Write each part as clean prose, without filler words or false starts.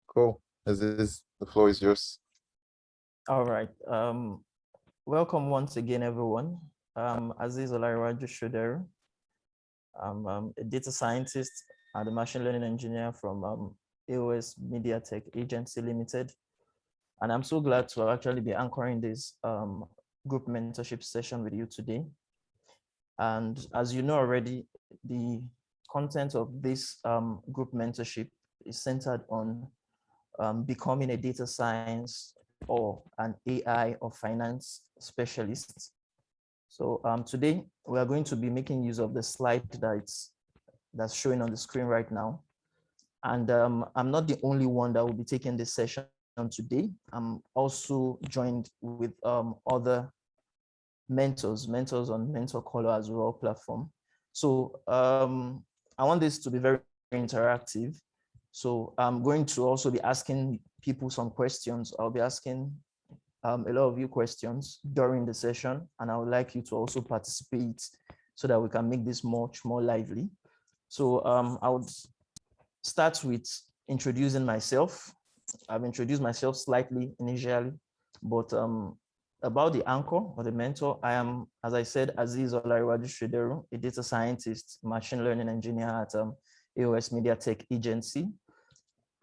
Cool. The floor is yours. All right. Welcome once again, everyone. Aziz Olaiwaju Shuderu. I'm a data scientist and a machine learning engineer from AOS Media Tech Agency Limited. And I'm so glad to actually be anchoring this group mentorship session with you today. And as you know already, the content of this group mentorship is centered on becoming a data science or an AI or finance specialist. So today we are going to be making use of the slide that's showing on the screen right now. And I'm not the only one that will be taking this session today. I'm also joined with other mentors on Mentor Color as well platform. So I want this to be very interactive. So I'm going to also be asking people some questions. I'll be asking a lot of you questions during the session, and I would like you to also participate so that we can make this much more lively. So I would start with introducing myself. I've introduced myself slightly initially, but about the anchor or the mentor, I am, as I said, Aziz Olaiwaju Shuderu, a data scientist, machine learning engineer at AOS Media Tech Agency.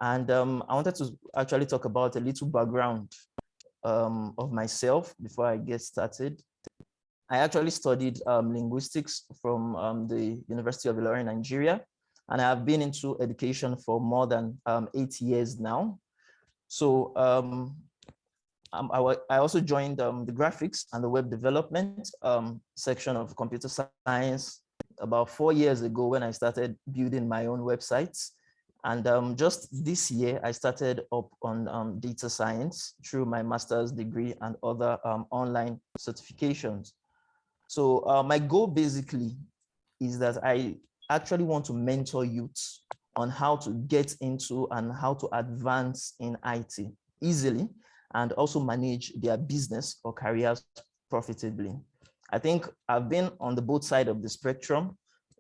And I wanted to actually talk about a little background of myself before I get started. I actually studied linguistics from the University of Ilorin, Nigeria, and I have been into education for more than 8 years now. So I also joined the graphics and the web development section of computer science about 4 years ago when I started building my own websites. And just this year, I started up on data science through my master's degree and other online certifications. So my goal basically is that I actually want to mentor youths on how to get into and how to advance in IT easily and also manage their business or careers profitably. I think I've been on the both side of the spectrum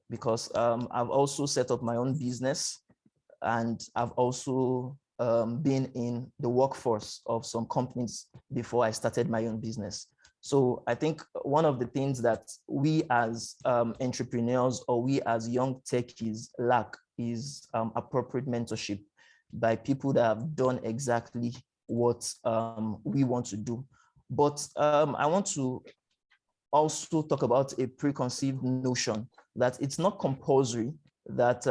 because I've also set up my own business, and I've also been in the workforce of some companies before I started my own business. So I think one of the things that we as entrepreneurs or we as young techies lack is appropriate mentorship by people that have done exactly what we want to do. But I want to also talk about a preconceived notion that it's not compulsory that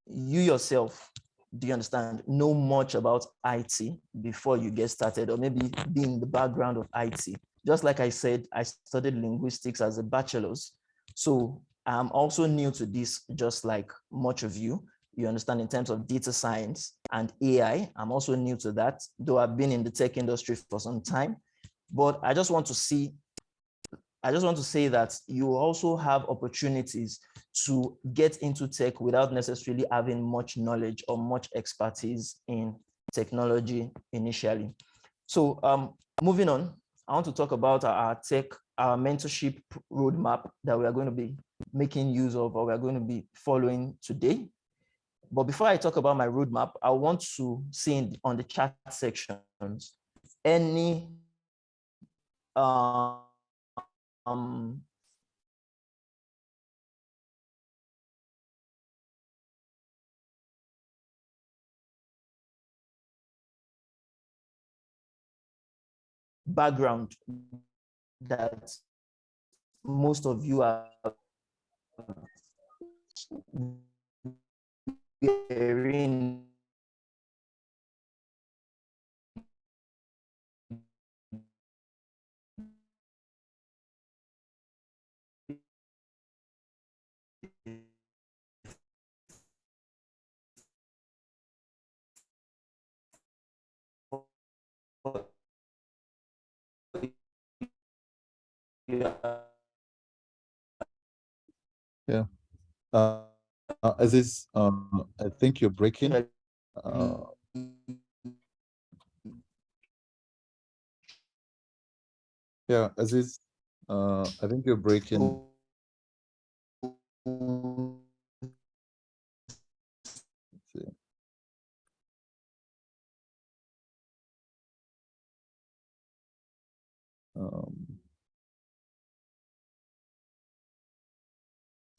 you yourself, do you understand, know much about IT before you get started, or maybe be in the background of IT. Just like I said, I studied linguistics as a bachelor's. So I'm also new to this, just like much of you. You understand, in terms of data science and AI, I'm also new to that, though I've been in the tech industry for some time. But I just want to say that you also have opportunities to get into tech without necessarily having much knowledge or much expertise in technology initially. So moving on, I want to talk about our mentorship roadmap that we are going to be making use of, or we are going to be following today. But before I talk about my roadmap, I want to see on the chat sections any background that most of you are in. Yeah. Aziz, I think you're breaking. Yeah, Aziz, I think you're breaking.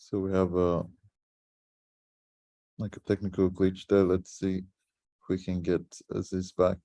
So we have like a technical glitch there. Let's see if we can get Aziz back.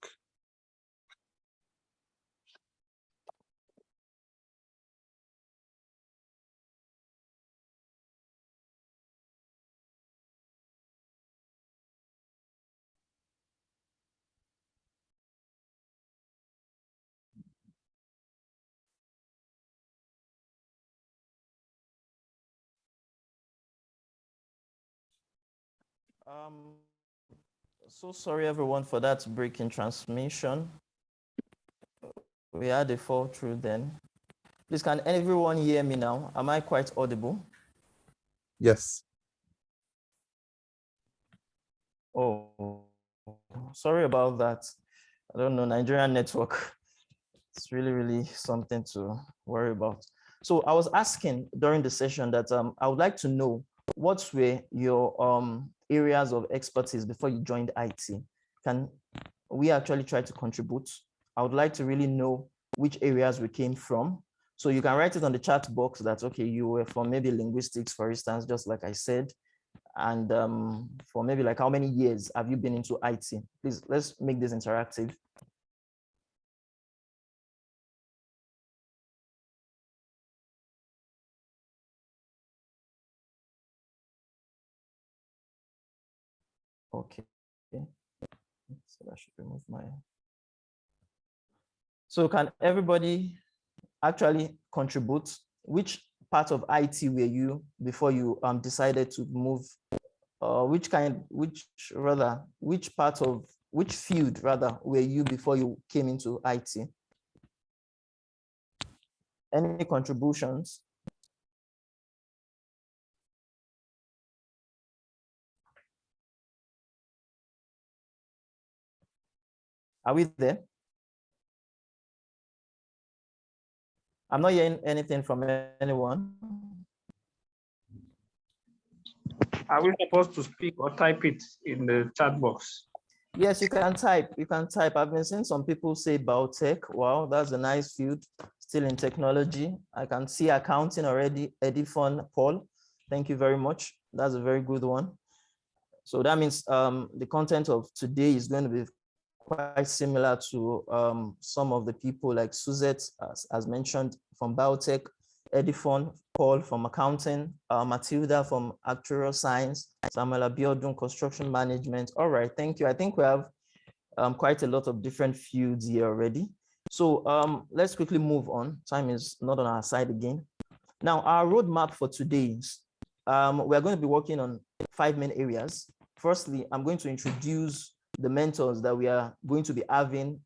So sorry everyone for that break in transmission. We had a fall through then. Please, can everyone hear me now? Am I quite audible? Yes. Oh, sorry about that. I don't know, Nigerian network. It's really something to worry about. So I was asking during the session that I would like to know what were your areas of expertise before you joined IT. Can we actually try to contribute? I would like to really know which areas we came from. So you can write it on the chat box that, okay, you were from maybe linguistics, for instance, just like I said. And for maybe like how many years have you been into IT? Please, let's make this interactive. Okay. So I should remove my. So can everybody actually contribute? Which part of IT were you before you decided to move? Which field rather were you before you came into IT? Any contributions? Are we there? I'm not hearing anything from anyone. Are we supposed to speak or type it in the chat box? Yes, you can type. You can type. I've been seeing some people say biotech. Wow, that's a nice field. Still in technology. I can see accounting already. Edifon Paul. Thank you very much. That's a very good one. So that means the content of today is going to be quite similar to some of the people like Suzette, as mentioned, from biotech, Edifon Paul from accounting, Matilda from actuarial science, Samuel Abiodun, construction management. All right, thank you. I think we have quite a lot of different fields here already. So let's quickly move on. Time is not on our side again. Now, our roadmap for today is we're going to be working on 5 main areas. Firstly, I'm going to introduce the mentors that we are going to be having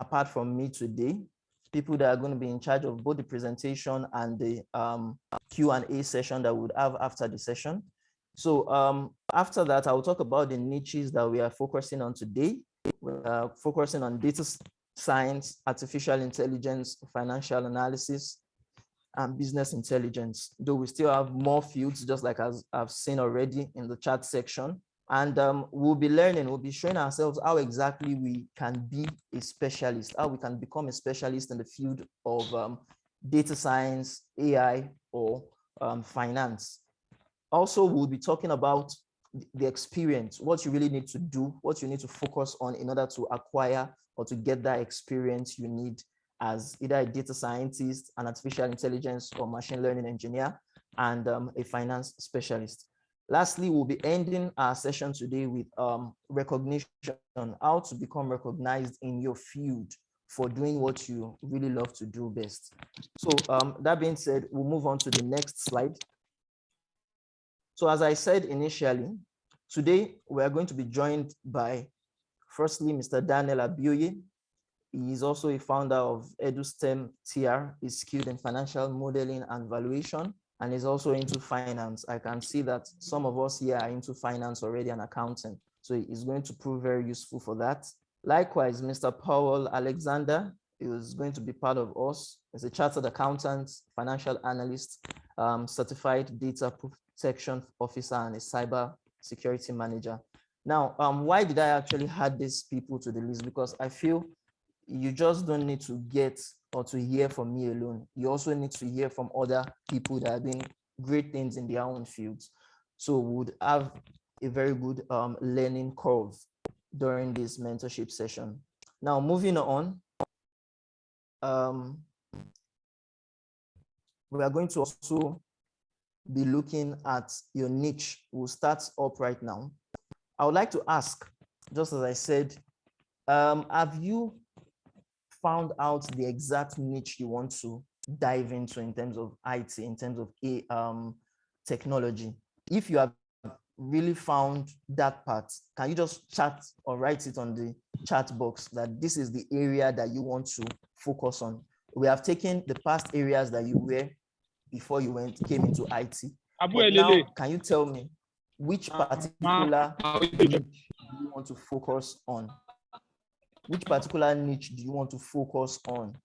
apart from me today, people that are going to be in charge of both the presentation and the Q&A session that we would have after the session. So after that, I will talk about the niches that we are focusing on today. We are focusing on data science, artificial intelligence, financial analysis, and business intelligence, though we still have more fields, just like as I've seen already in the chat section. And we'll be learning, we'll be showing ourselves how exactly we can be a specialist, how we can become a specialist in the field of data science, AI, or finance. Also, we'll be talking about the experience, what you really need to do, what you need to focus on in order to acquire or to get that experience you need as either a data scientist, an artificial intelligence or machine learning engineer, and a finance specialist. Lastly, we'll be ending our session today with recognition, how to become recognized in your field for doing what you really love to do best. So that being said, we'll move on to the next slide. So as I said initially, today we are going to be joined by, firstly, Mr. Daniel Abioye. He is also a founder of EduSTEM TR. He's skilled in financial modeling and valuation, and is also into finance. I can see that some of us here are into finance already and accounting. So he's going to prove very useful for that. Likewise, Mr. Powell Alexander is going to be part of us as a chartered accountant, financial analyst, certified data protection officer, and a cyber security manager. Now, why did I actually add these people to the list? Because I feel you just don't need to get or to hear from me alone. You also need to hear from other people that are doing great things in their own fields. So we would have a very good learning curve during this mentorship session. Now, moving on, we are going to also be looking at your niche. We'll start up right now. I would like to ask, just as I said, have you found out the exact niche you want to dive into in terms of IT, in terms of technology? If you have really found that part, can you just chat or write it on the chat box that this is the area that you want to focus on? We have taken the past areas that you were before you came into IT. But now, can you tell me which particular niche do you want to focus on? Which particular niche do you want to focus on?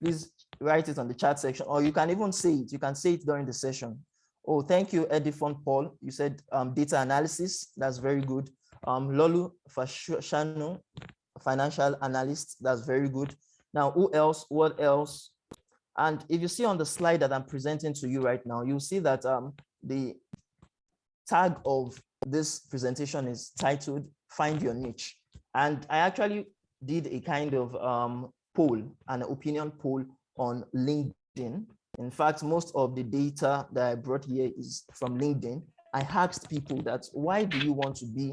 Please write it on the chat section, or you can even say it. You can say it during the session. Oh, thank you, Edifon Paul. You said data analysis. That's very good. Lolu Fashanu, financial analyst. That's very good. Now, who else? What else? And if you see on the slide that I'm presenting to you right now, you'll see that the tag of this presentation is titled Find Your Niche. And I actually did a kind of poll, an opinion poll on LinkedIn. In fact, most of the data that I brought here is from LinkedIn. I asked people that, why do you want to be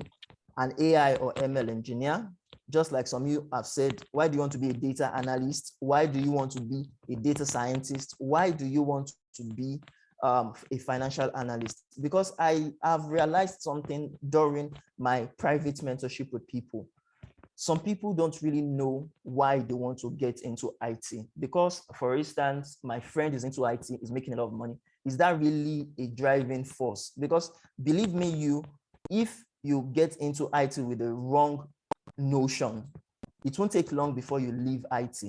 an AI or ML engineer? Just like some of you have said, why do you want to be a data analyst? Why do you want to be a data scientist? Why do you want to be a financial analyst? Because I have realized something during my private mentorship with people. Some people don't really know why they want to get into IT. Because, for instance, my friend is into IT, is making a lot of money. Is that really a driving force? Because believe me, if you get into IT with the wrong notion, it won't take long before you leave IT.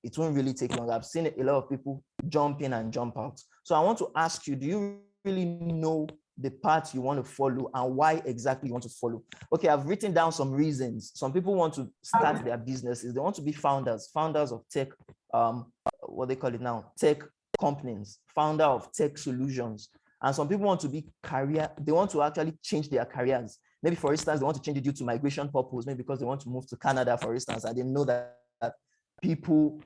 It won't really take long. I've seen a lot of people jump in and jump out. So I want to ask you, do you really know the path you want to follow and why exactly you want to follow? Okay, I've written down some reasons. Some people want to start their businesses. They want to be founders of tech, what they call it now, tech companies, founder of tech solutions. And some people want to be they want to actually change their careers. Maybe, for instance, they want to change it due to migration purpose, maybe because they want to move to Canada, for instance. I didn't know that people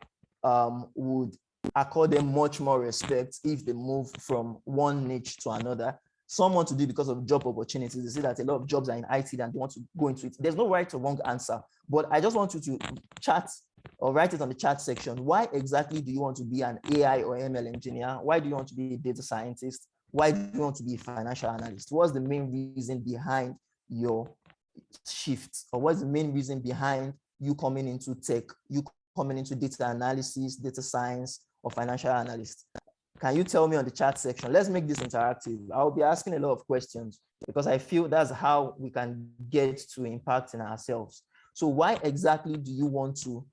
would accord them much more respect if they move from one niche to another. Some want to do it because of job opportunities. They say that a lot of jobs are in IT and they want to go into it. There's no right or wrong answer, but I just want you to chat or write it on the chat section. Why exactly do you want to be an AI or ML engineer? Why do you want to be a data scientist? Why do you want to be a financial analyst? What's the main reason behind your shift? Or what's the main reason behind you coming into tech, you coming into data analysis, data science, or financial analyst? Can you tell me on the chat section? Let's make this interactive. I'll be asking a lot of questions because I feel that's how we can get to impacting ourselves. So why exactly do you want to,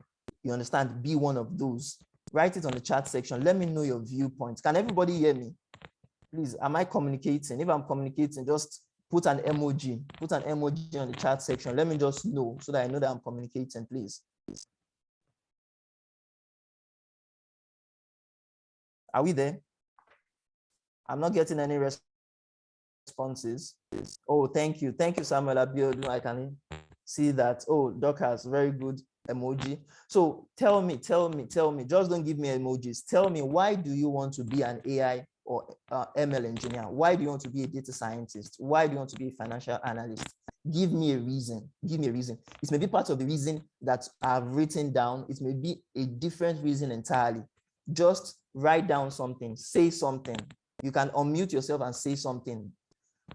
you understand, be one of those? Write it on the chat section. Let me know your viewpoints. Can everybody hear me? Please, am I communicating? If I'm communicating, just put an emoji. Put an emoji on the chat section. Let me just know so that I know that I'm communicating, please. Are we there? I'm not getting any responses. Oh, thank you. Thank you, Samuel Abioye. I can see that. Oh, Dorcas, very good emoji. So tell me. Just don't give me emojis. Tell me, why do you want to be an AI or ML engineer? Why do you want to be a data scientist? Why do you want to be a financial analyst? Give me a reason. Give me a reason. It may be part of the reason that I've written down. It may be a different reason entirely. Just write down something, say something. You can unmute yourself and say something.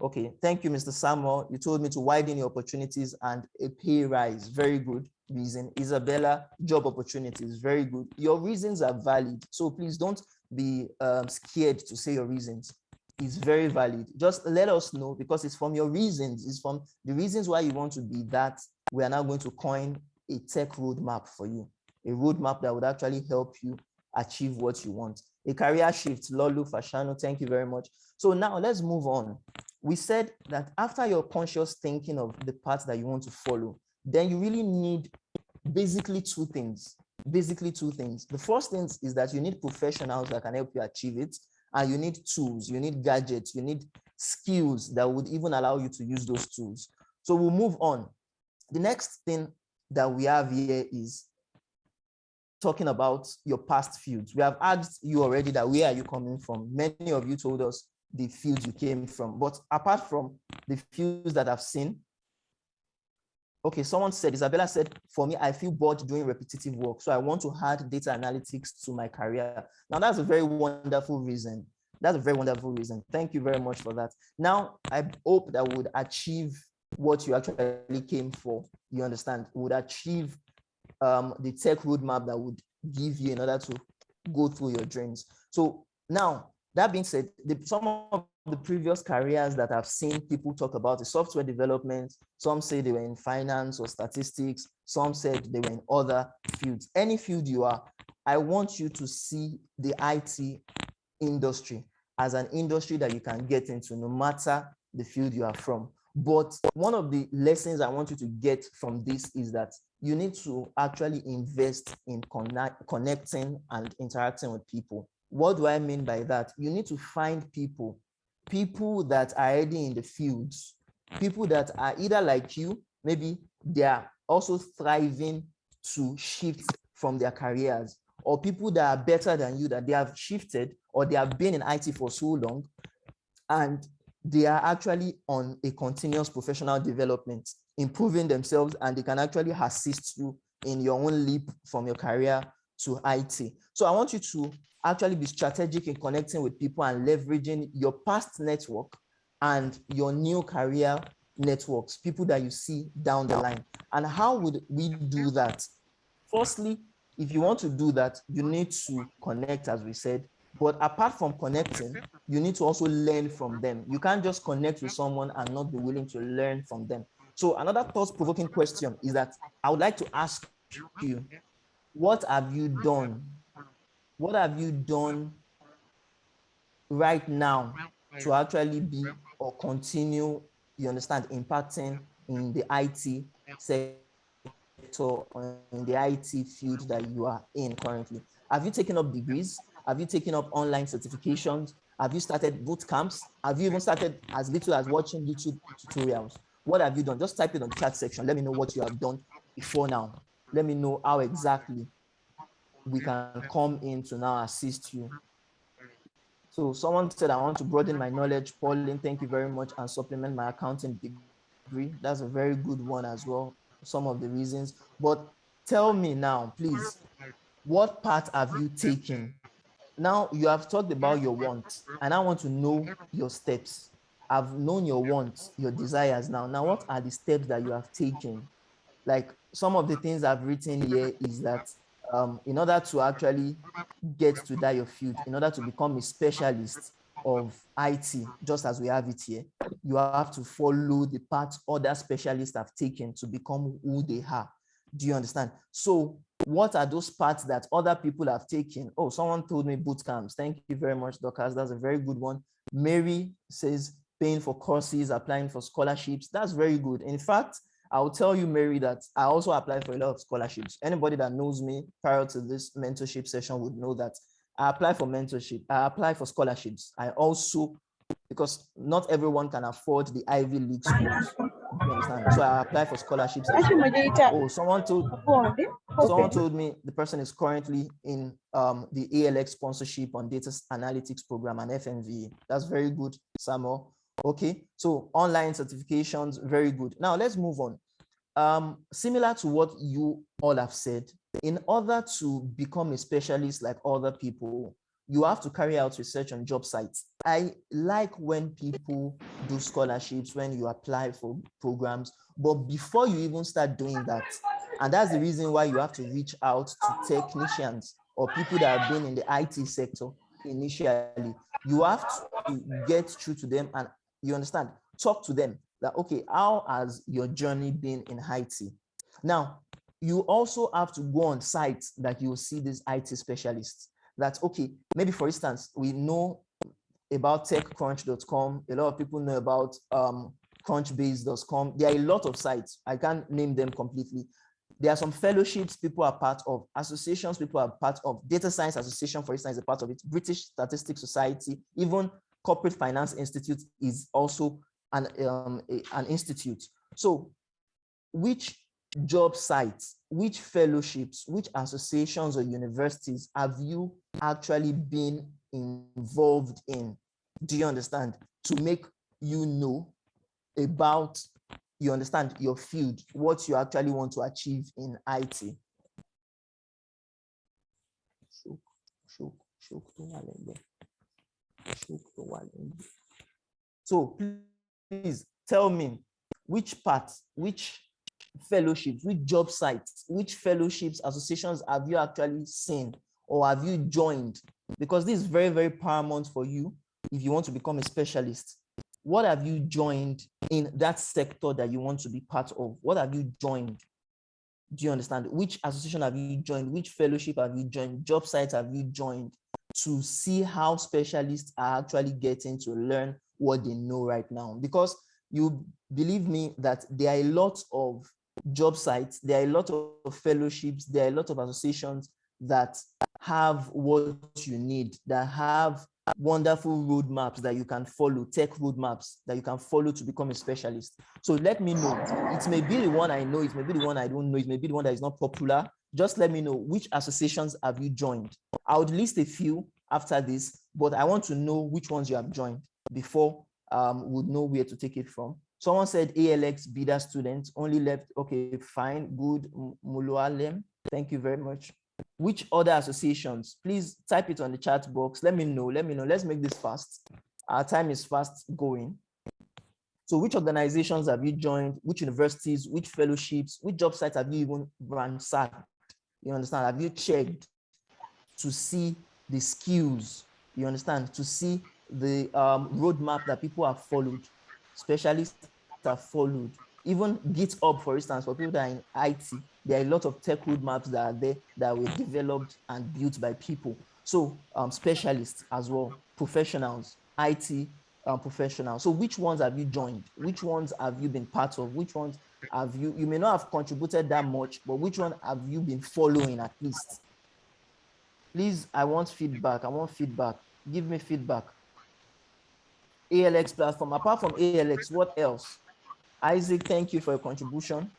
Okay, thank you, Mr. Samuel. You told me to widen your opportunities and a pay rise. Very good reason. Isabella, job opportunities. Very good. Your reasons are valid. So please don't be scared to say your reasons. It's very valid. Just let us know, because it's from your reasons. It's from the reasons why you want to be that. We are now going to coin a tech roadmap for you. A roadmap that would actually help you achieve what you want. A career shift, Lolu Fashano, thank you very much. So now let's move on. We said that after your conscious thinking of the path that you want to follow, then you really need basically two things. The first thing is that you need professionals that can help you achieve it. And you need tools, you need gadgets, you need skills that would even allow you to use those tools. So we'll move on. The next thing that we have here is talking about your past fields. We have asked you already that where are you coming from? Many of you told us the fields you came from, but apart from the fields that I've seen, okay, someone said, Isabella said, for me, I feel bored doing repetitive work. So I want to add data analytics to my career. Now that's a very wonderful reason. That's a very wonderful reason. Thank you very much for that. Now, I hope that would achieve what you actually came for. You understand? Would achieve the tech roadmap that would give you in order to go through your dreams. So now, that being said, some of the previous careers that I've seen people talk about is software development. Some say they were in finance or statistics. Some said they were in other fields. Any field you are, I want you to see the IT industry as an industry that you can get into no matter the field you are from. But one of the lessons I want you to get from this is that you need to actually invest in connecting and interacting with people. What do I mean by that? You need to find people that are already in the fields, people that are either like you, maybe they are also thriving to shift from their careers, or people that are better than you, that they have shifted or they have been in IT for so long and they are actually on a continuous professional development, improving themselves, and they can actually assist you in your own leap from your career to IT. So I want you to actually be strategic in connecting with people and leveraging your past network and your new career networks, people that you see down the line. And how would we do that? Firstly, if you want to do that, you need to connect, as we said. But apart from connecting, you need to also learn from them. You can't just connect with someone and not be willing to learn from them. So another thought-provoking question is that I would like to ask you, what have you done? What have you done right now to actually be or continue, you understand, impacting in the IT sector or in the IT field that you are in currently? Have you taken up degrees? Have you taken up online certifications? Have you started boot camps? Have you even started as little as watching YouTube tutorials? What have you done? Just type it on the chat section. Let me know what you have done before now. Let me know how exactly we can come in to now assist you. So someone said, I want to broaden my knowledge. Pauline, thank you very much, and supplement my accounting degree. That's a very good one as well, some of the reasons. But tell me now, please, what part have you taken? Now you have talked about your wants, and I want to know your steps. I've known your wants, your desires now. Now, what are the steps that you have taken? Like some of the things I've written here is that in order to actually get to that your field, in order to become a specialist of IT, just as we have it here, you have to follow the path other specialists have taken to become who they are. Do you understand? So what are those paths that other people have taken? Oh, someone told me boot camps. Thank you very much, Dorcas. That's a very good one. Mary says paying for courses, applying for scholarships. That's very good. In fact, I'll tell you, Mary, that I also apply for a lot of scholarships. Anybody that knows me prior to this mentorship session would know that I apply for mentorship. I apply for scholarships. I also, because not everyone can afford the Ivy League schools. You understand? So I apply for scholarships as well. Oh, someone told me the person is currently in the ALX sponsorship on data analytics program and FMVA. That's very good, Samuel. Okay, so online certifications, very good. Now let's move on. Similar to what you all have said, in order to become a specialist like other people, you have to carry out research on job sites. I like when people do scholarships, when you apply for programs, but before you even start doing that, and that's the reason why you have to reach out to technicians or people that have been in the IT sector initially, you have to get through to them and, you understand, talk to them that, okay, how has your journey been in IT? Now, you also have to go on sites that you will see these IT specialists. That's okay. Maybe for instance, we know about techcrunch.com. A lot of people know about crunchbase.com. There are a lot of sites. I can't name them completely. There are some fellowships people are part of, associations people are part of. Data Science Association, for instance, is a part of it. British Statistics Society, even Corporate Finance Institute is also an institute. So which job sites, which fellowships, which associations or universities have you actually been involved in? Do you understand? To make you know about, you understand, your field, what you actually want to achieve in IT. So please tell me which parts, which fellowships, which job sites, which fellowships, associations have you actually seen or have you joined? Because this is very, very paramount for you if you want to become a specialist. What have you joined in that sector that you want to be part of? What have you joined? Do you understand? Which association have you joined? Which fellowship have you joined? Job sites have you joined to see how specialists are actually getting to learn what they know right now? Because you believe me that there are a lot of job sites, there are a lot of fellowships, there are a lot of associations that have what you need, that have wonderful roadmaps that you can follow, tech roadmaps that you can follow to become a specialist. So let me know. It may be the one I know, it may be the one I don't know, it may be the one that is not popular. Just let me know which associations have you joined. I would list a few after this, but I want to know which ones you have joined before we'll know where to take it from. Someone said ALX beta students only left. Okay, fine, good. Mulualem, thank you very much. Which other associations? Please type it on the chat box. Let me know. Let's make this fast. Our time is fast going. So which organizations have you joined? Which universities, which fellowships, which job sites have you even ransacked? You understand? Have you checked to see the skills? You understand? To see the roadmap that people have followed, specialists have followed. Even GitHub, for instance, for people that are in IT, there are a lot of tech roadmaps that are there that were developed and built by people. So specialists as well, professionals, IT professionals. So which ones have you joined? Which ones have you been part of? Which ones have you may not have contributed that much, but which one have you been following at least? Please, I want feedback. Give me feedback. ALX platform. Apart from ALX, what else? Isaac, thank you for your contribution.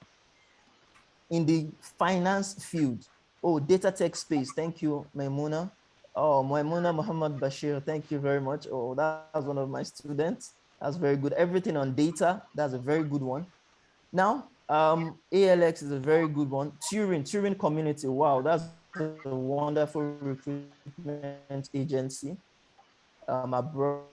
In the finance field, oh, data tech space, thank you, Maimuna. Oh, Maimuna Muhammad Bashir, thank you very much. Oh, that's one of my students. That's very good. Everything on data, that's a very good one. Now, ALX is a very good one. Turing community, wow, that's a wonderful recruitment agency abroad.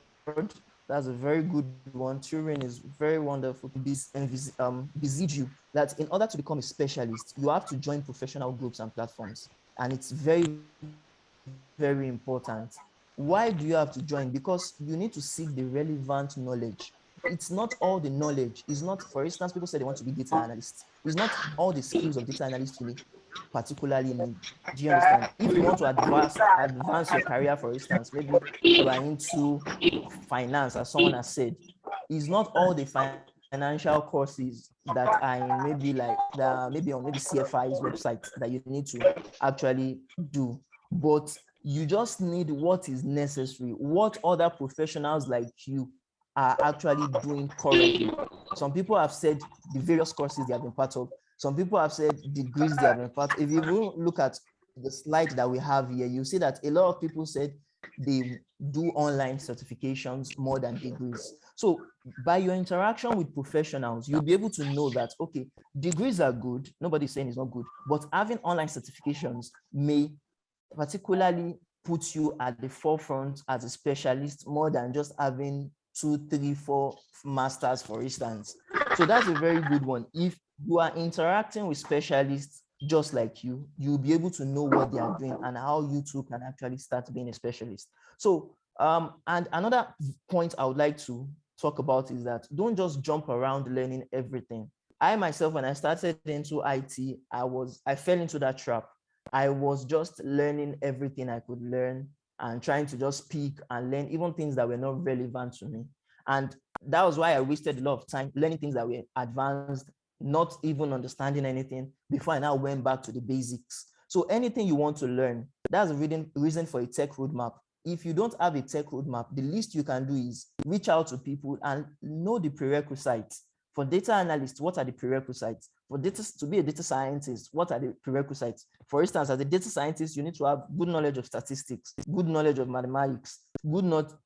That's a very good one. Turing is very wonderful. Beseech you that in order to become a specialist, you have to join professional groups and platforms. And it's very, very important. Why do you have to join? Because you need to seek the relevant knowledge. It's not all the knowledge. It's not, for instance, people say they want to be data analysts. It's not all the skills of data analysts you need, particularly need. Do you understand? If you want to advance your career, for instance, maybe you are into finance, as someone has said, it's not all the financial courses that are in maybe on maybe CFI's website that you need to actually do, but you just need what is necessary, what other professionals like you are actually doing currently. Some people have said the various courses they have been part of. Some people have said degrees they have been part of. If you look at the slide that we have here, you see that a lot of people said they do online certifications more than degrees. So by your interaction with professionals, you'll be able to know that, okay, degrees are good. Nobody's saying it's not good, but having online certifications may particularly put you at the forefront as a specialist more than just having 2, 3, 4 masters, for instance. So that's a very good one. If you are interacting with specialists just like you, you'll be able to know what they are doing and how you too can actually start being a specialist. So, and another point I would like to talk about is that don't just jump around learning everything. I myself, when I started into IT, I fell into that trap. I was just learning everything I could learn and trying to just speak and learn even things that were not relevant to me. And that was why I wasted a lot of time learning things that were advanced not even understanding anything before I now went back to the basics. So anything you want to learn, that's the reason for a tech roadmap. If you don't have a tech roadmap, the least you can do is reach out to people and know the prerequisites. For data analysts, what are the prerequisites? For data to be a data scientist, what are the prerequisites? For instance, as a data scientist, you need to have good knowledge of statistics, good knowledge of mathematics, good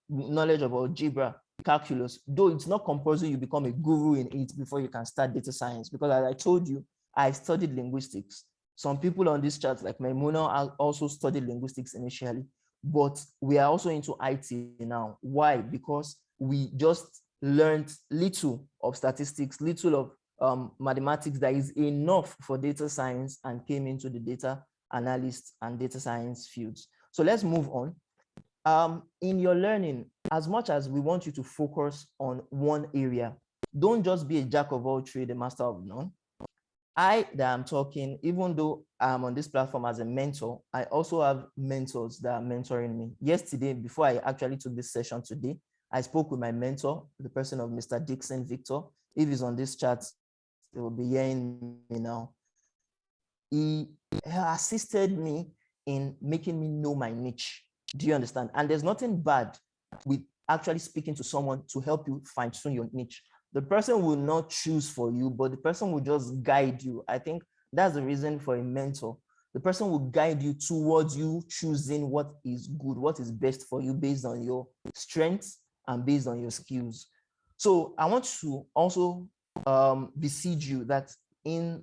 knowledge of algebra, calculus, though it's not compulsory you become a guru in it before you can start data science. Because as I told you, I studied linguistics. Some people on this chat, like Maimuna, also studied linguistics initially, but we are also into IT now. Why? Because we just learned little of statistics, little of mathematics that is enough for data science, and came into the data analyst and data science fields. So let's move on. In your learning, as much as we want you to focus on one area, don't just be a jack of all trades, a master of none. I that I'm talking, even though I'm on this platform as a mentor, I also have mentors that are mentoring me. Yesterday, before I actually took this session today, I spoke with my mentor, the person of Mr. Dixon Victor. If he's on this chat, he will be hearing me now. He assisted me in making me know my niche. Do you understand? And there's nothing bad with actually speaking to someone to help you fine-tune your niche. The person will not choose for you, but the person will just guide you. I think that's the reason for a mentor. The person will guide you towards you choosing what is good, what is best for you based on your strengths and based on your skills. So I want to also beseech you that in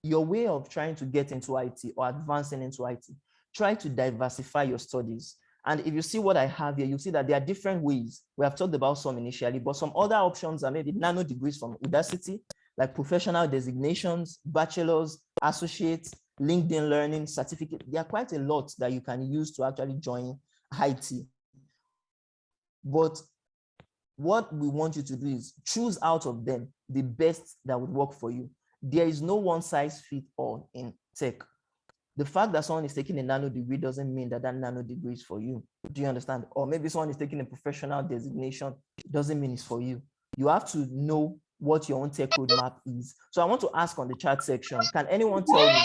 your way of trying to get into IT or advancing into IT, try to diversify your studies. And if you see what I have here, you see that there are different ways. We have talked about some initially, but some other options are maybe nano degrees from Udacity, like professional designations, bachelor's, associates, LinkedIn learning, certificate. There are quite a lot that you can use to actually join IT. But what we want you to do is choose out of them the best that would work for you. There is no one size fits all in tech. The fact that someone is taking a nano degree doesn't mean that that nano degree is for you. Do you understand? Or maybe someone is taking a professional designation, doesn't mean it's for you. You have to know what your own tech roadmap is. So I want to ask on the chat section, can anyone tell me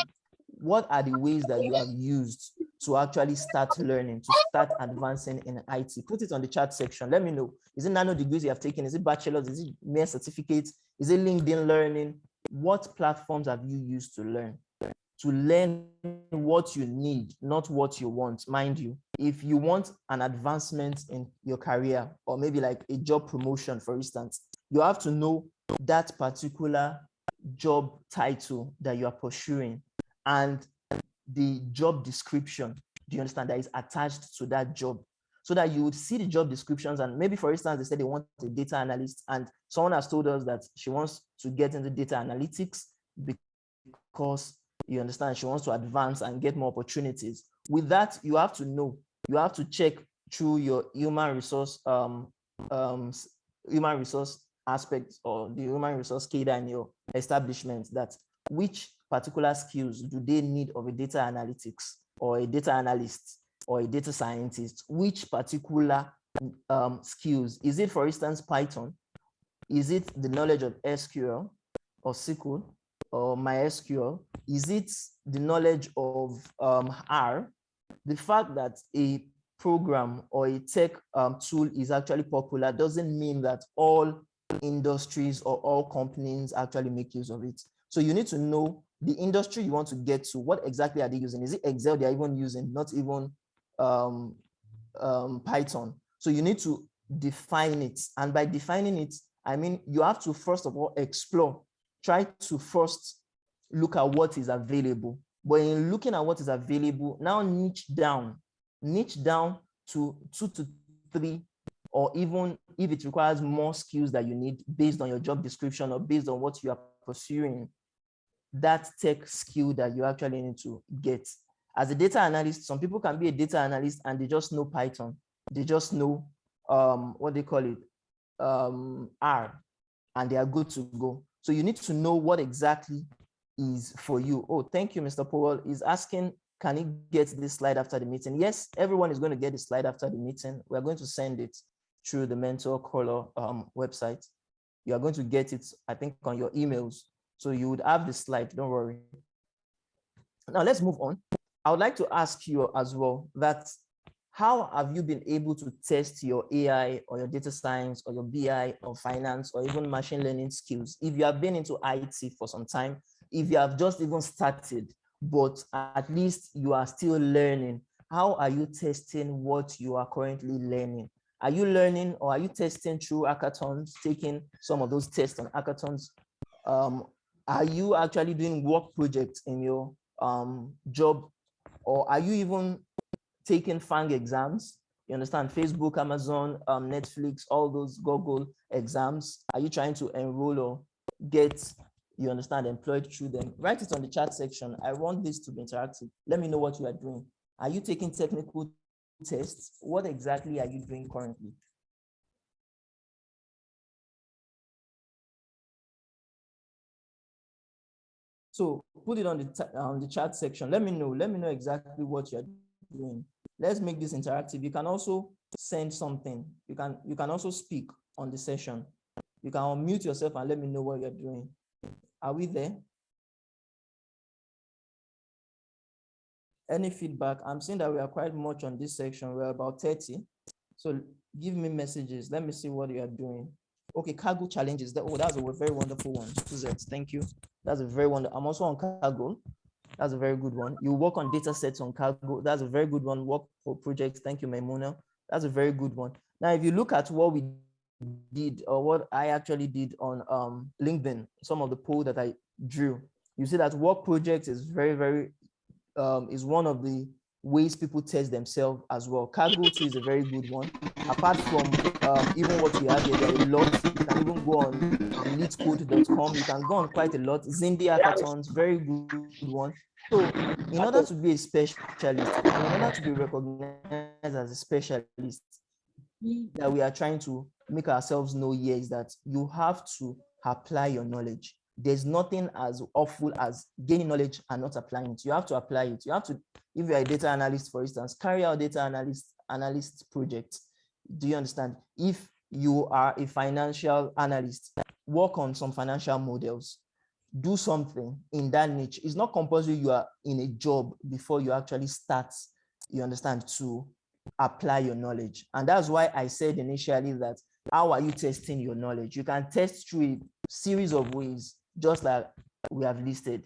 what are the ways that you have used to actually start learning, to start advancing in IT? Put it on the chat section. Let me know. Is it nano degrees you have taken? Is it bachelor's? Is it mere certificates? Is it LinkedIn learning? What platforms have you used to learn? To learn what you need, not what you want. Mind you, if you want an advancement in your career, or maybe like a job promotion, for instance, you have to know that particular job title that you are pursuing and the job description, do you understand, that is attached to that job, so that you would see the job descriptions. And maybe, for instance, they said they want a data analyst, and someone has told us that she wants to get into data analytics because, you understand, she wants to advance and get more opportunities. With that, you have to know, you have to check through your human resource aspects, or the human resource cadre in your establishment, that which particular skills do they need of a data analytics or a data analyst or a data scientist? Which particular skills? Is it, for instance, Python? Is it the knowledge of SQL or SQL or MySQL? Is it the knowledge of R? The fact that a program or a tech tool is actually popular doesn't mean that all industries or all companies actually make use of it. So you need to know the industry you want to get to. What exactly are they using? Is it Excel they're even using, not even Python? So you need to define it. And by defining it, I mean, you have to first of all explore. Try to first look at what is available. But in looking at what is available, now niche down to 2 to 3, or even if it requires more skills that you need based on your job description or based on what you are pursuing, that tech skill that you actually need to get. As a data analyst, some people can be a data analyst and they just know Python. They just know what they call it, R, and they are good to go. So you need to know what exactly is for you. Oh, thank you, Mr. Powell is asking, can he get this slide after the meeting? Yes, everyone is going to get the slide after the meeting. We're going to send it through the Mentor Caller website. You are going to get it, I think, on your emails. So you would have the slide, don't worry. Now let's move on. I would like to ask you as well that how have you been able to test your AI or your data science or your BI or finance or even machine learning skills? If you have been into IT for some time, if you have just even started, but at least you are still learning, how are you testing what you are currently learning? Are you learning or are you testing through hackathons, taking some of those tests on hackathons? Are you actually doing work projects in your job, or are you even taking FANG exams? You understand, Facebook, Amazon, Netflix, all those Google exams. Are you trying to enroll or get, you understand, employed through them? Write it on the chat section. I want this to be interactive. Let me know what you are doing. Are you taking technical tests? What exactly are you doing currently? So put it on the chat section. Let me know exactly what you're doing. Let's make this interactive. You can also send something. You can also speak on the session. You can unmute yourself and let me know what you're doing. Are we there? Any feedback? I'm seeing that we are quite much on this section. We're about 30. So give me messages. Let me see what you are doing. Okay, cargo challenges. That's a very wonderful one. Suzette, thank you. That's a very wonderful. I'm also on cargo. That's a very good one. You work on data sets on cargo. That's a very good one. Work for projects. Thank you, Maimuna. That's a very good one. Now, if you look at what we did or what I actually did on LinkedIn, some of the poll that I drew, you see that work projects is is one of the ways people test themselves as well. Cargo too is a very good one. Apart from even what we have here, there are a lot. You can even go on leadcode.com. You can go on quite a lot. Zindi hackathons, very good one. So in order to be a specialist and in order to be recognized as a specialist, that we are trying to make ourselves know here is that you have to apply your knowledge. There's nothing as awful as gaining knowledge and not applying it. You have to apply it. You have to, if you're a data analyst, for instance, carry out data analyst project. Do you understand? If you are a financial analyst, work on some financial models, do something in that niche. It's not compulsory you are in a job before you actually start, you understand, to apply your knowledge. And that's why I said initially that how are you testing your knowledge? You can test through a series of ways, just like we have listed.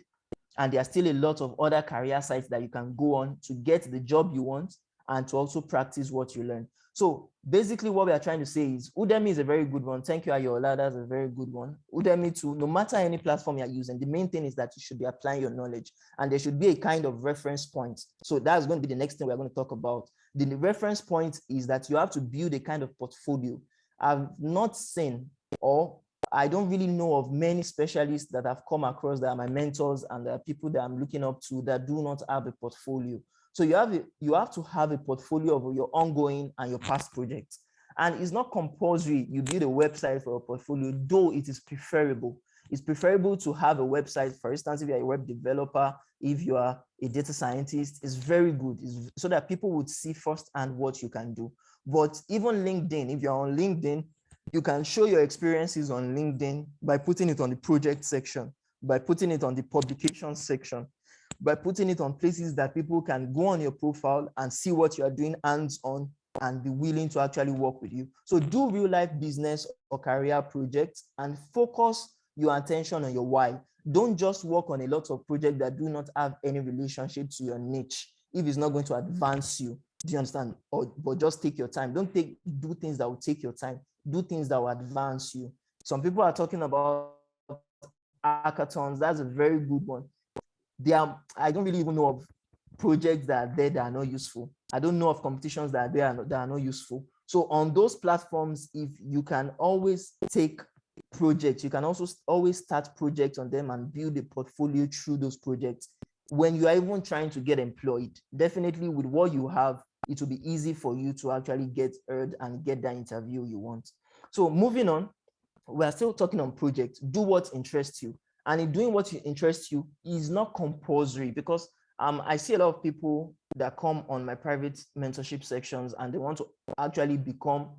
And there are still a lot of other career sites that you can go on to get the job you want and to also practice what you learn. So basically what we are trying to say is Udemy is a very good one. Thank you, Ayola. That's a very good one. Udemy too, no matter any platform you're using, the main thing is that you should be applying your knowledge and there should be a kind of reference point. So that's going to be the next thing we're going to talk about. The reference point is that you have to build a kind of portfolio. I've not seen, or I don't really know of many specialists that I've come across that are my mentors and there are people that I'm looking up to that do not have a portfolio. So you have to have a portfolio of your ongoing and your past projects. And it's not compulsory you build a website for a portfolio, though it is preferable. It's preferable to have a website. For instance, if you're a web developer, if you are a data scientist, it's very good. It's so that people would see firsthand what you can do. But even LinkedIn, if you're on LinkedIn, you can show your experiences on LinkedIn by putting it on the project section, by putting it on the publication section, by putting it on places that people can go on your profile and see what you are doing hands-on and be willing to actually work with you. So do real life business or career projects and focus your attention on your why. Don't just work on a lot of projects that do not have any relationship to your niche if it's not going to advance you. Do you understand? But just take your time. Don't do things that will take your time. Do things that will advance you. Some people are talking about hackathons. That's a very good one. I don't really even know of projects that are there that are not useful. I don't know of competitions that are there that are not useful. So on those platforms, if you can always take projects, you can also always start projects on them and build a portfolio through those projects. When you are even trying to get employed, definitely with what you have, it will be easy for you to actually get heard and get that interview you want. So moving on, we are still talking on projects. Do what interests you. And in doing what interests you is not compulsory, because I see a lot of people that come on my private mentorship sections and they want to actually become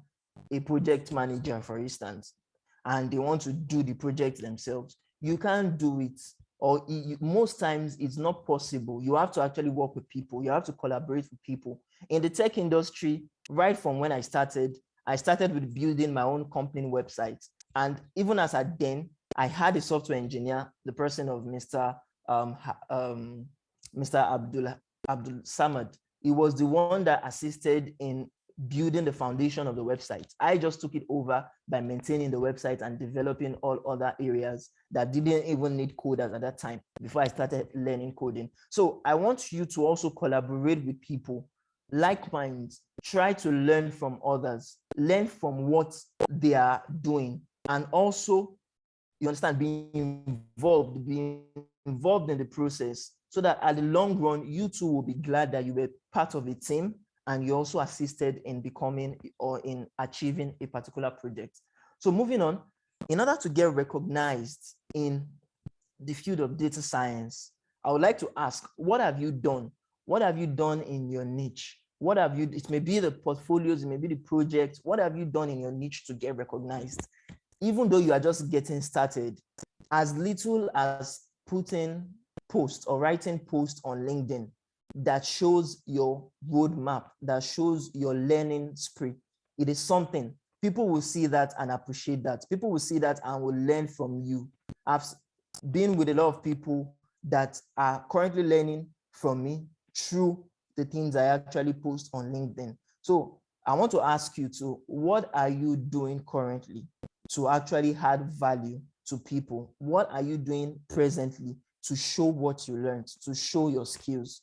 a project manager, for instance, and they want to do the project themselves. you can't do it, or most times it's not possible. You have to actually work with people. You have to collaborate with people. In the tech industry, right from when I started with building my own company website. And even as at then, I had a software engineer, the person of Mr. Abdul Samad. He was the one that assisted in building the foundation of the website. I just took it over by maintaining the website and developing all other areas that didn't even need coders at that time before I started learning coding. So I want you to also collaborate with people, like minds, try to learn from others, learn from what they are doing, and also, you understand, being involved in the process, so that at the long run, you too will be glad that you were part of a team and you also assisted in becoming or in achieving a particular project. So moving on, in order to get recognized in the field of data science, I would like to ask, what have you done? What have you done in your niche? What have you, it may be the portfolios, it may be the projects, what have you done in your niche to get recognized? Even though you are just getting started, as little as putting posts or writing posts on LinkedIn that shows your roadmap, that shows your learning spree, it is something. People will see that and appreciate that. People will see that and will learn from you. I've been with a lot of people that are currently learning from me through the things I actually post on LinkedIn. So I want to ask you to, what are you doing currently to actually add value to people? What are you doing presently to show what you learned, to show your skills?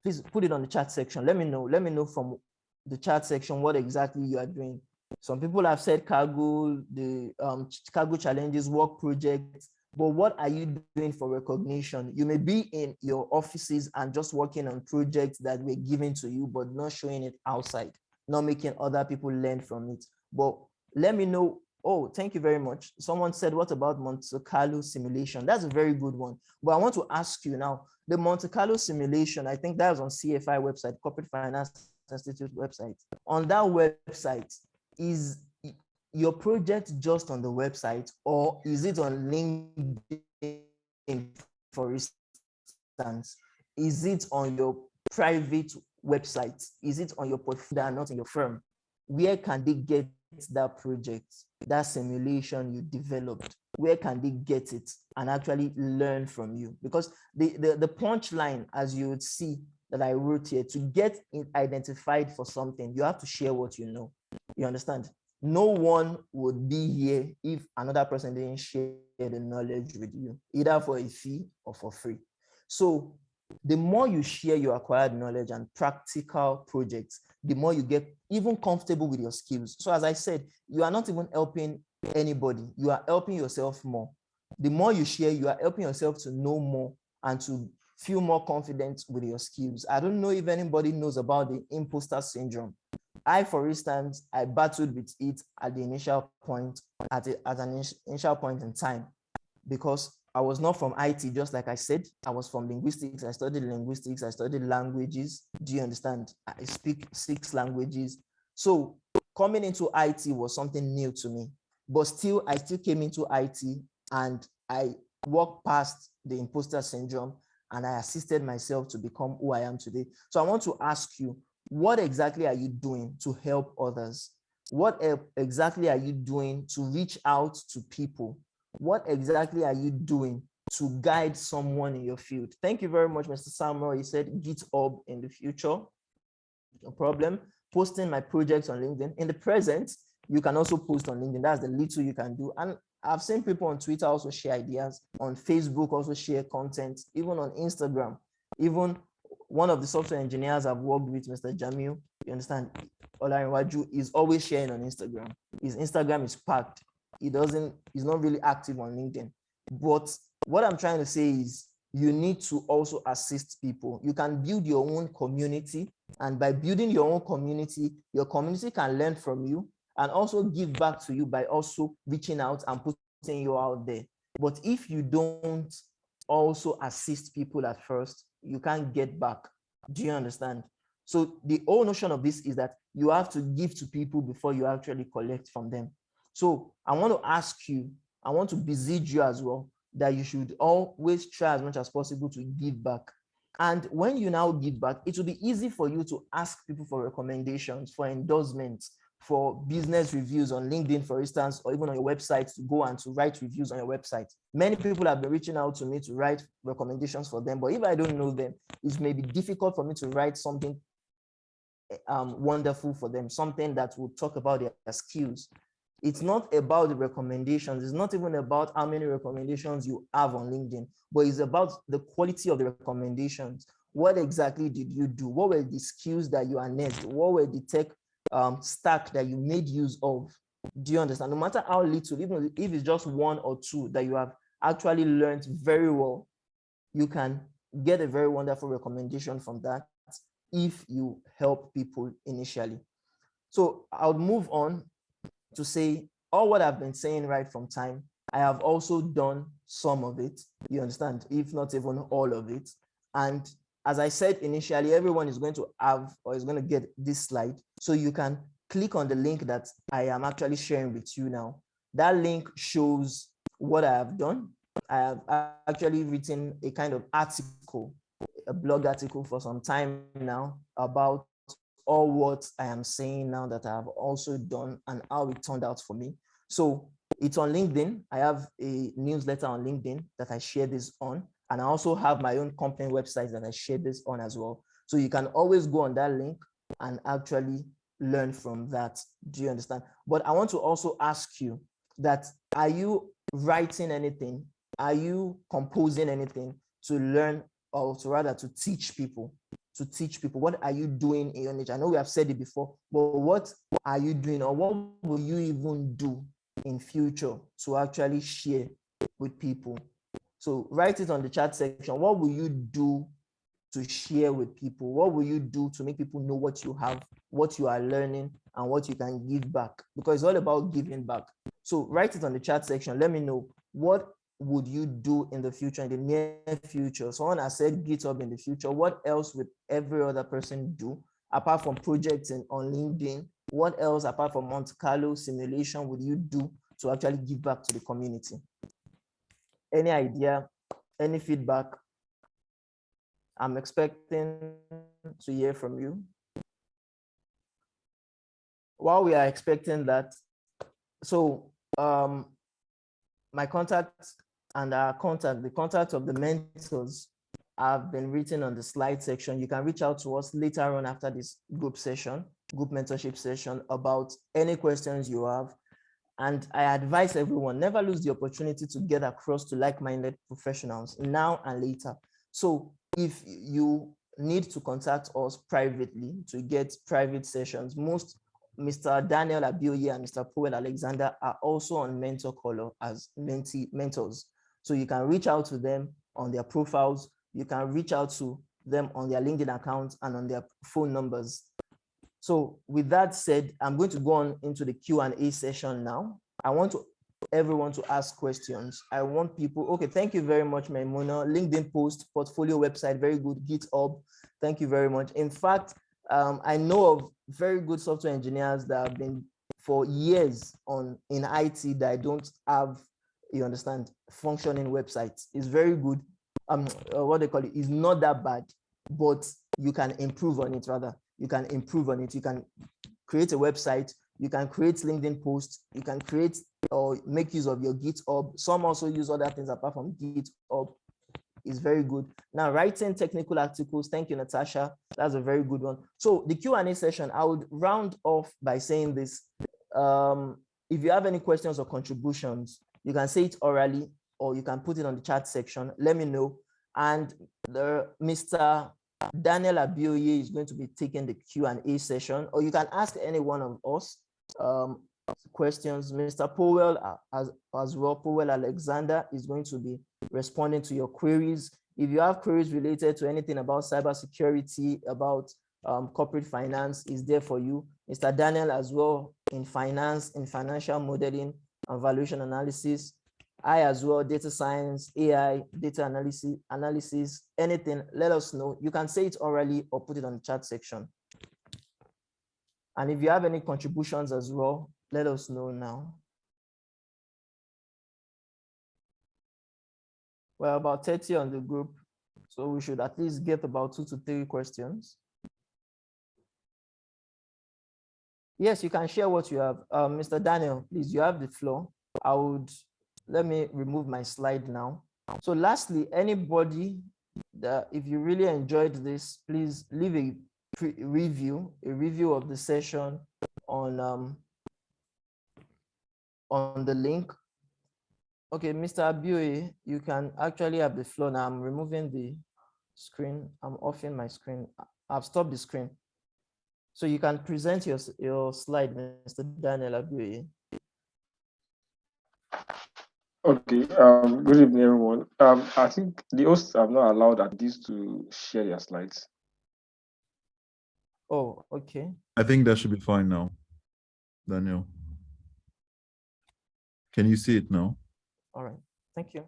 Please put it on the chat section. Let me know from the chat section what exactly you are doing. Some people have said cargo, the cargo challenges, work projects, but what are you doing for recognition? You may be in your offices and just working on projects that were given to you, but not showing it outside, not making other people learn from it. But let me know. Oh, thank you very much. Someone said, what about Monte Carlo simulation? That's a very good one. But I want to ask you now, the Monte Carlo simulation, I think that was on CFI website, Corporate Finance Institute website. On that website, is your project just on the website, or is it on LinkedIn, for instance? Is it on your private website? Is it on your portfolio, not in your firm? Where can they get that project, that simulation you developed? Where can they get it and actually learn from you? Because the punchline, as you would see that I wrote here, to get it identified for something, you have to share what you know. You understand? No one would be here if another person didn't share the knowledge with you, either for a fee or for free. So the more you share your acquired knowledge and practical projects, the more you get even comfortable with your skills. So as I said, you are not even helping anybody, you are helping yourself more. The more you share, you are helping yourself to know more and to feel more confident with your skills. I don't know if anybody knows about the imposter syndrome. I, for instance, I battled with it at the initial point, at an initial point in time, because I was not from IT, just like I said. I was from linguistics. I studied linguistics. I studied languages. Do you understand? I speak 6 languages. So coming into IT was something new to me, but still, I still came into IT and I walked past the imposter syndrome and I assisted myself to become who I am today. So I want to ask you, what exactly are you doing to help others? What exactly are you doing to reach out to people? What exactly are you doing to guide someone in your field? Thank you very much, Mr. Samuel. He said GitHub in the future. No problem. Posting my projects on LinkedIn. In the present, you can also post on LinkedIn. That's the little you can do. And I've seen people on Twitter also share ideas, on Facebook also share content, even on Instagram. Even one of the software engineers I've worked with, Mr. Jamil, you understand, Olariwaju, is always sharing on Instagram. His Instagram is packed. He's not really active on LinkedIn. But what I'm trying to say is, you need to also assist people. You can build your own community, and by building your own community, your community can learn from you and also give back to you by also reaching out and putting you out there. But if you don't also assist people at first, you can't get back. Do you understand? So the whole notion of this is that you have to give to people before you actually collect from them. So I want to ask you, I want to beseech you as well that you should always try as much as possible to give back. And when you now give back, it will be easy for you to ask people for recommendations, for endorsements, for business reviews on LinkedIn, for instance, or even on your website, to go and to write reviews on your website. Many people have been reaching out to me to write recommendations for them, but if I don't know them, it may be difficult for me to write something wonderful for them, something that will talk about their skills. It's not about the recommendations. It's not even about how many recommendations you have on LinkedIn, but it's about the quality of the recommendations. What exactly did you do? What were the skills that you harnessed? What were the tech stack that you made use of? Do you understand? No matter how little, even if it's just one or two that you have actually learned very well, you can get a very wonderful recommendation from that if you help people initially. So I'll move on to say all what I've been saying right from time. I have also done some of it, you understand, if not even all of it. And as I said initially, everyone is going to have or is going to get this slide. So you can click on the link that I am actually sharing with you now. That link shows what I have done. I have actually written a kind of article, a blog article for some time now about all what I am saying now that I have also done and how it turned out for me. So it's on LinkedIn. I have a newsletter on LinkedIn that I share this on. And I also have my own company website that I share this on as well. So you can always go on that link and actually learn from that. Do you understand? But I want to also ask you that, are you writing anything? Are you composing anything to learn, or to rather to teach people? To teach people, what are you doing in your niche? I know we have said it before, but what are you doing, or what will you even do in future to actually share with people? So write it on the chat section. What will you do to share with people? What will you do to make people know what you have, what you are learning, and what you can give back? Because it's all about giving back. So write it on the chat section. Let me know, what would you do in the future, in the near future? Someone has said GitHub in the future. What else would every other person do apart from projects on LinkedIn? What else apart from Monte Carlo simulation would you do to actually give back to the community? Any idea? Any feedback? I'm expecting to hear from you. While we are expecting that, so my contacts and our contact, the contact of the mentors, have been written on the slide section. You can reach out to us later on after this group mentorship session, about any questions you have. And I advise everyone, never lose the opportunity to get across to like-minded professionals now and later. So if you need to contact us privately to get private sessions, Mr. Daniel Abioye and Mr. Powell Alexander are also on Mentor Color as mentors. So you can reach out to them on their profiles. You can reach out to them on their LinkedIn accounts and on their phone numbers. So with that said, I'm going to go on into the Q&A session now. I want everyone to ask questions. I want people, okay, thank you very much, Maimuna. LinkedIn post, portfolio website, very good. GitHub, thank you very much. In fact, I know of very good software engineers that have been for years in IT that don't have, you understand, functioning websites. It's very good. What they call it is not that bad, but you can improve on it. Rather, you can improve on it. You can create a website. You can create LinkedIn posts. You can create or make use of your GitHub. Some also use other things apart from GitHub. Is very good. Now, writing technical articles. Thank you, Natasha. That's a very good one. So the Q&A session, I would round off by saying this. If you have any questions or contributions, you can say it orally or you can put it on the chat section. Let me know. And Mr. Daniel Abioye is going to be taking the Q&A session, or you can ask any one of us questions. Mr. Powell as well, Powell Alexander, is going to be responding to your queries. If you have queries related to anything about cybersecurity, about corporate finance, is there for you. Mr. Daniel as well, in finance, in financial modeling and valuation analysis. I as well, data science, AI, data analysis, anything, let us know. You can say it orally or put it on the chat section. And if you have any contributions as well, let us know now. We're about 30 on the group, so we should at least get about 2 to 3 questions. Yes, you can share what you have. Mr. Daniel, please, you have the floor. Let me remove my slide now. So lastly, anybody that, if you really enjoyed this, please leave a review of the session on the link. Okay, Mr. Abioye, you can actually have the floor now. I'm removing the screen. I'm offing my screen. I've stopped the screen. So you can present your slide, Mr. Daniel Abioye. Okay, good evening, everyone. I think the hosts have not allowed attendees to share their slides. Oh, okay. I think that should be fine now, Daniel. Can you see it now? All right, thank you.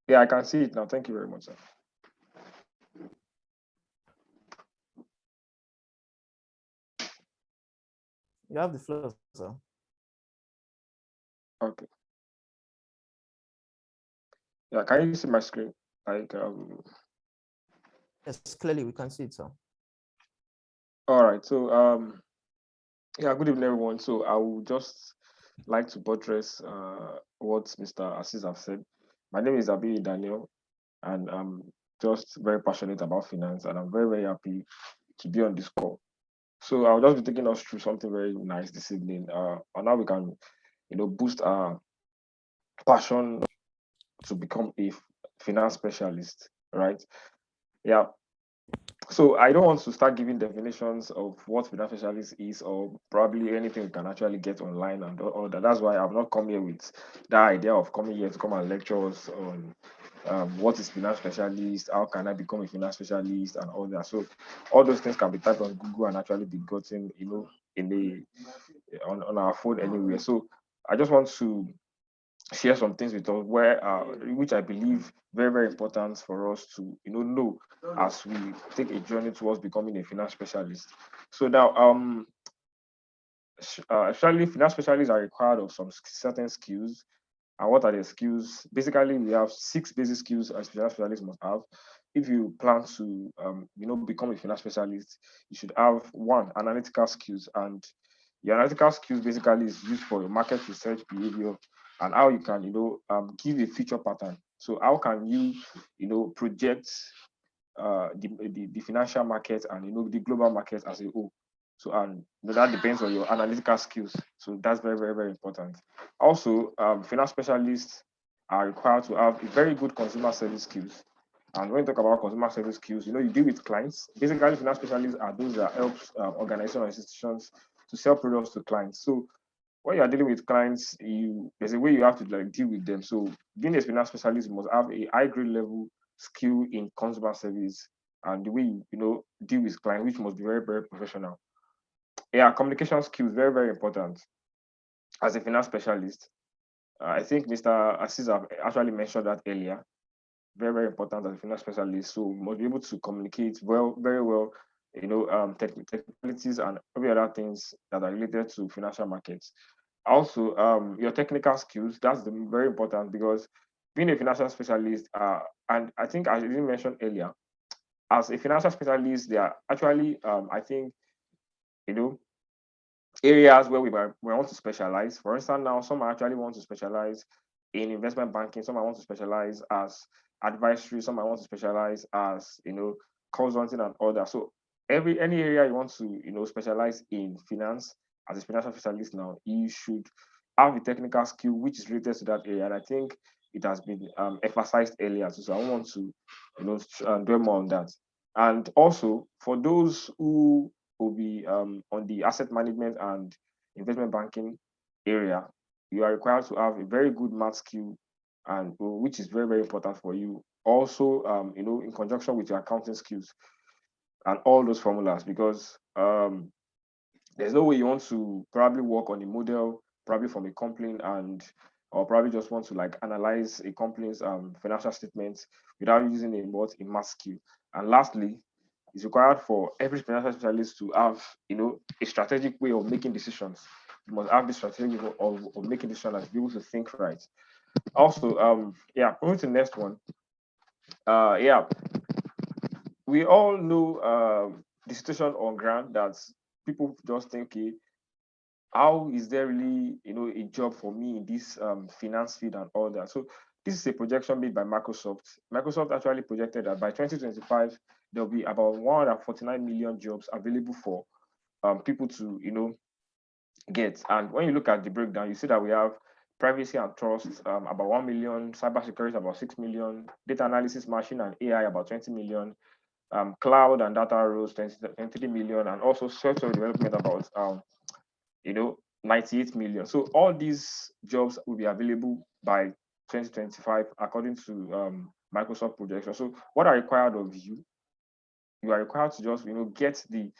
Yeah, I can see it now. Thank you very much, sir. You have the floor, sir. Okay. Yeah, can you see my screen? Like, Yes, clearly we can see it, sir. all right. So, yeah, good evening, everyone. So I would just like to buttress what Mr. Assis have said. My name is Abioye Daniel, and I'm just very passionate about finance, and I'm very, very happy to be on this call. So I'll just be taking us through something very nice this evening, on how we can, boost our passion to become a finance specialist, right? Yeah. So I don't want to start giving definitions of what finance specialist is, or probably anything you can actually get online and all that. That's why I've not come here with that idea of coming here to come and lecture us on what is finance specialist, how can I become a finance specialist, and all that. So all those things can be typed on Google and actually be gotten, in on our phone anyway. So I just want to share some things with us where which I believe very, very important for us to know as we take a journey towards becoming a finance specialist. So now actually finance specialists are required of some certain skills. And what are the skills? Basically, we have 6 basic skills as finance specialists must have. If you plan to become a finance specialist, you should have 1, analytical skills. And the analytical skills basically is used for your market research behavior and how you can give a future pattern. So how can you project the financial market and the global market as a whole. So and that depends on your analytical skills. So that's very, very, very important. Also, finance specialists are required to have a very good consumer service skills. And when you talk about consumer service skills, you deal with clients. Basically, finance specialists are those that helps organizations and institutions to sell products to clients. So when you are dealing with clients, there's a way you have to deal with them. So being a finance specialist must have a high grade level skill in consumer service and the way you deal with clients, which must be very, very professional. Yeah, communication skills very, very important as a finance specialist. I think Mr. Assis have actually mentioned that earlier. Very, very important as a finance specialist. So must be able to communicate well, very well, technicalities and every other things that are related to financial markets. Also, your technical skills, that's very important because being a financial specialist, and I think I didn't mention earlier, as a financial specialist, there are actually, I think, areas where we want to specialize. For instance, now some actually want to specialize in investment banking, some I want to specialize as advisory, some I want to specialize as consulting and all that. So any area you want to specialize in finance as a financial specialist now, you should have a technical skill which is related to that area. And I think it has been emphasized earlier. So I want to dwell more on that. And also for those who will be on the asset management and investment banking area, you are required to have a very good math skill, and which is very, very important for you. Also, in conjunction with your accounting skills and all those formulas, because there's no way you want to probably work on a model, probably from a company, or probably just want to analyze a company's financial statements without using a math skill. And lastly, it's required for every financial specialist to have a strategic way of making decisions. you must have this strategy of making this analysis, be able to think right. Also, moving to the next one. We all know the situation on ground that people just think, okay, how is there really, a job for me in this finance field and all that? So this is a projection made by Microsoft. Microsoft actually projected that by 2025, there'll be about 149 million jobs available for people to, get. And when you look at the breakdown, you see that we have privacy and trust about 1 million, cybersecurity about 6 million, data analysis, machine and AI about 20 million, cloud and data roles 23 million, and also software development about 98 million. So all these jobs will be available by 2025 according to Microsoft projection. So what are required of you? You are required to just get the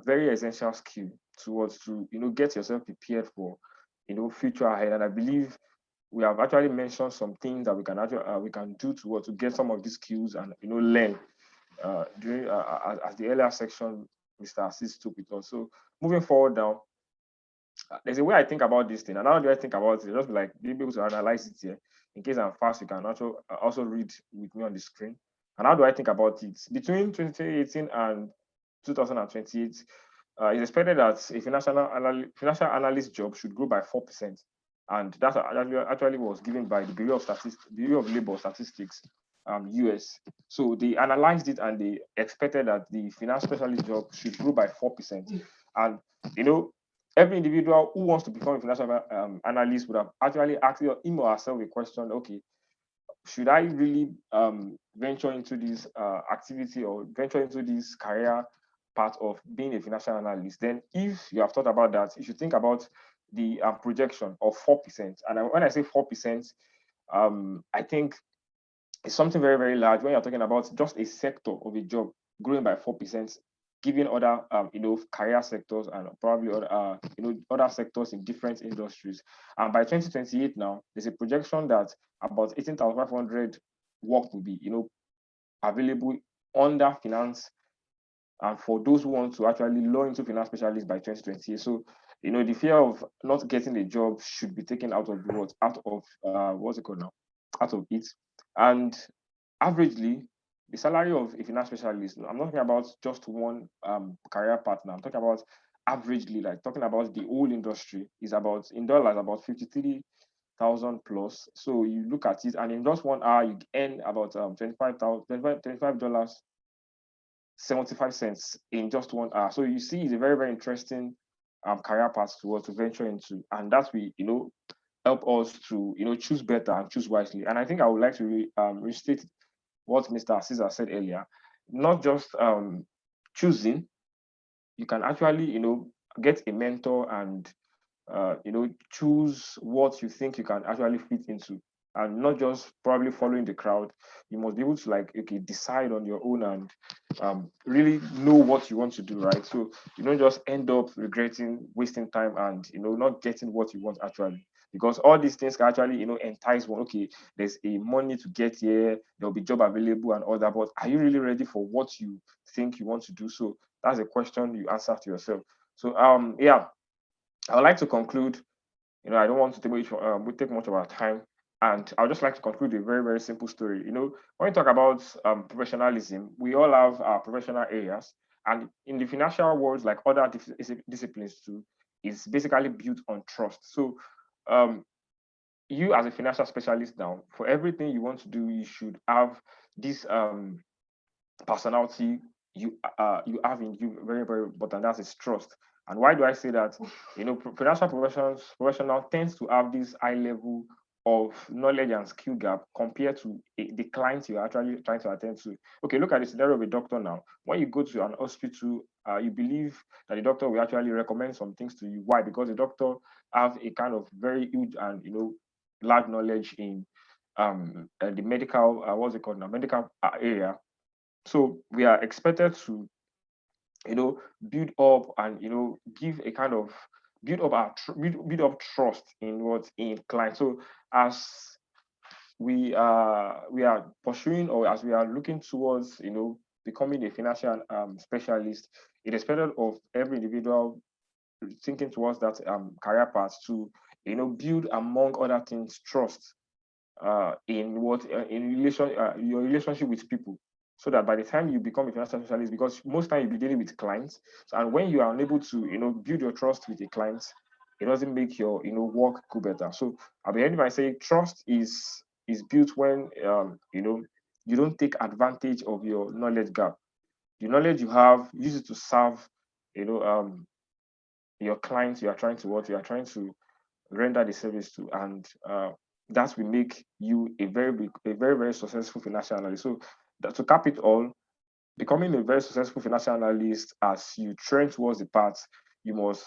very essential skill towards to get yourself prepared for future ahead. And I believe we have actually mentioned some things that we can actually we can do to get some of these skills and learn during as the earlier section Mr. Assis took with us. So moving forward now, there's a way I think about this thing, and how do I think about it? Just like be able to analyze it here. In case I'm fast, you can also read with me on the screen. And how do I think about it? Between 2018 and 2028, it's expected that a financial analyst job should grow by 4%, and that actually was given by the Bureau of Labor Statistics, US. So they analyzed it and they expected that the finance specialist job should grow by 4%, and every individual who wants to become a financial analyst would have actually asked him or herself a question: okay, should I really venture into this activity or venture into this career part of being a financial analyst? Then, if you have thought about that, you should think about the projection of 4%. And when I say 4%, I think it's something very, very large when you're talking about just a sector of a job growing by 4%, given other career sectors and probably other other sectors in different industries. And by 2028 now, there's a projection that about 18,500 work will be available under finance, and for those who want to actually learn into finance specialists by 2028. So the fear of not getting a job should be taken out of what's it called now, out of it. And averagely, the salary of a finance specialist, I'm not talking about just one career partner, I'm talking about averagely, like talking about the whole industry, is about in dollars about 53,000 plus. So you look at it, and in just 1 hour you earn about $25 75 cents in just 1 hour. So you see, it's a very, very interesting career path to venture into, and that will help us to choose better and choose wisely. And I think I would like to restate what Mr. Caesar said earlier. Not just choosing, you can actually get a mentor and choose what you think you can actually fit into, and not just probably following the crowd. You must be able to decide on your own and really know what you want to do, right? So you don't just end up regretting wasting time and not getting what you want actually, because all these things can actually entice one. Okay, there's a money to get here, there'll be job available and all that, but are you really ready for what you think you want to do? So that's a question you answer to yourself. So I would like to conclude. I don't want to take much of our time, and I would just like to conclude a very, very simple story. When we talk about professionalism, we all have our professional areas, and in the financial world, like other disciplines too, is basically built on trust. So, you as a financial specialist now, for everything you want to do, you should have this personality you have in you, very, very important. That is trust. And why do I say that? Financial professional tends to have this high level of knowledge and skill gap compared to the clients you're actually trying to attend to. Okay, look at the scenario of a doctor now. When you go to an hospital, you believe that the doctor will actually recommend some things to you. Why? Because the doctor have a kind of very huge and large knowledge in the medical what's it called now, medical area. So we are expected to build up and give a kind of build up trust in clients. So as we are pursuing, or as we are looking towards becoming a financial specialist, it is expected of every individual thinking towards that career path to, build, among other things, trust in your relationship with people, so that by the time you become a financial specialist, because most time you'll be dealing with clients, and when you are unable to build your trust with a client, it doesn't make your work go better. So at the end, I say trust is built when you don't take advantage of your knowledge gap. The knowledge you have, use it to serve your clients you are trying to render the service to, and that will make you a very successful financial analyst. So to cap it all, becoming a very successful financial analyst, as you train towards the path, you must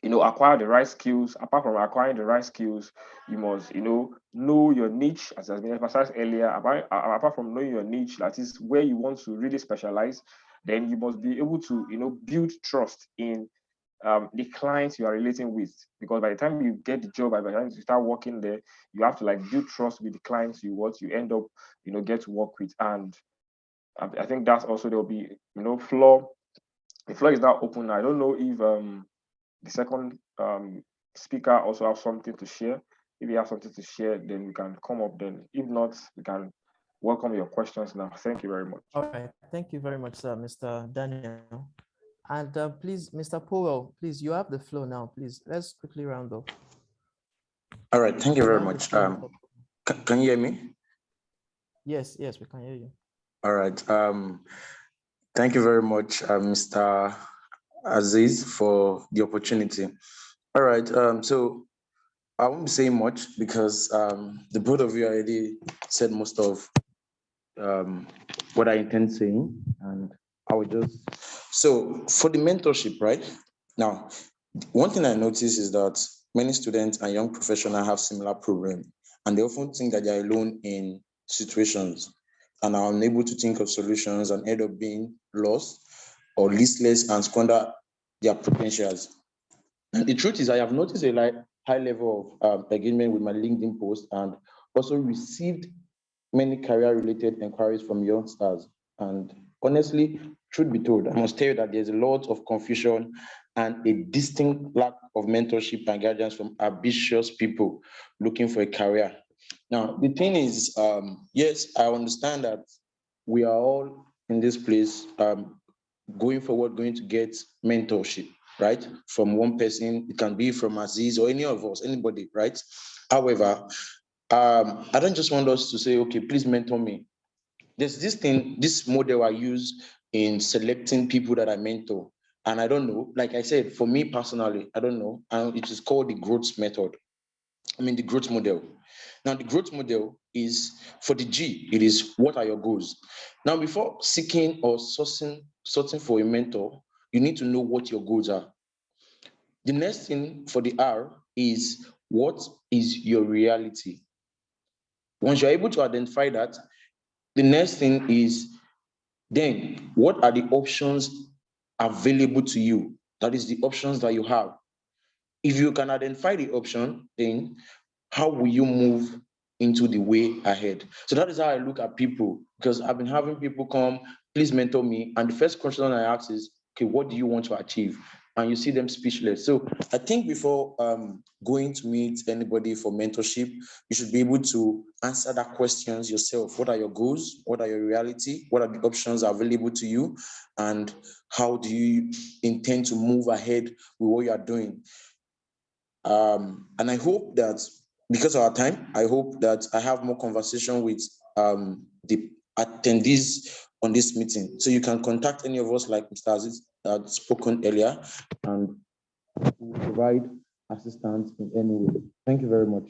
acquire the right skills. Apart from acquiring the right skills, you must know your niche, as has been emphasized earlier. Apart from knowing your niche, that is where you want to really specialize, then you must be able to build trust in the clients you are relating with, because by the time you get the job, by the time you start working there, you have to build trust with the clients you end up get to work with. And I think that's also, there'll be floor. The floor is now open. I don't know if the second speaker also have something to share. If you have something to share, then we can come up. Then if not, we can welcome your questions now. Thank you very much. All right. Thank you very much, sir, Mr. Daniel. And please, Mr. Powell, please, you have the floor now. Please, let's quickly round up. All right. Thank you very much. Can you hear me? Yes, we can hear you. All right. Thank you very much, Mr. Aziz, for the opportunity. All right. So I won't be saying much because the both of you already said most of what I intend saying, and I will just. So for the mentorship, right now, one thing I notice is that many students and young professionals have similar problems, and they often think that they're alone in situations and are unable to think of solutions and end up being lost or listless and squander their potentials. And the truth is, I have noticed a high level of engagement with my LinkedIn post, and also received many career-related inquiries from youngsters. And honestly, truth be told, I must tell you that there's a lot of confusion and a distinct lack of mentorship and guidance from ambitious people looking for a career. Now, the thing is, yes, I understand that we are all in this place going forward, going to get mentorship, right? From one person, it can be from Aziz or any of us, anybody, right? However, I don't just want us to say, okay, please mentor me. There's this model I use in selecting people that I mentor. And I don't know, like I said, for me personally, I don't know. And it is called the growth method. The growth model. Now, the growth model is for the G, it is what are your goals? Now, before seeking or sorting for a mentor, you need to know what your goals are. The next thing for the R is what is your reality? Once you're able to identify that, the next thing is then what are the options available to you? That is the options that you have. If you can identify the option, then how will you move into the way ahead? So that is how I look at people, because I've been having people come, please mentor me. And the first question I ask is, okay, what do you want to achieve? And you see them speechless. So I think before going to meet anybody for mentorship, you should be able to answer that questions yourself. What are your goals? What are your reality? What are the options available to you? And how do you intend to move ahead with what you are doing? And I hope that because of our time, I hope that I have more conversation with the attendees on this meeting. So you can contact any of us, like Mr. Aziz had spoken earlier, and we'll provide assistance in any way. Thank you very much.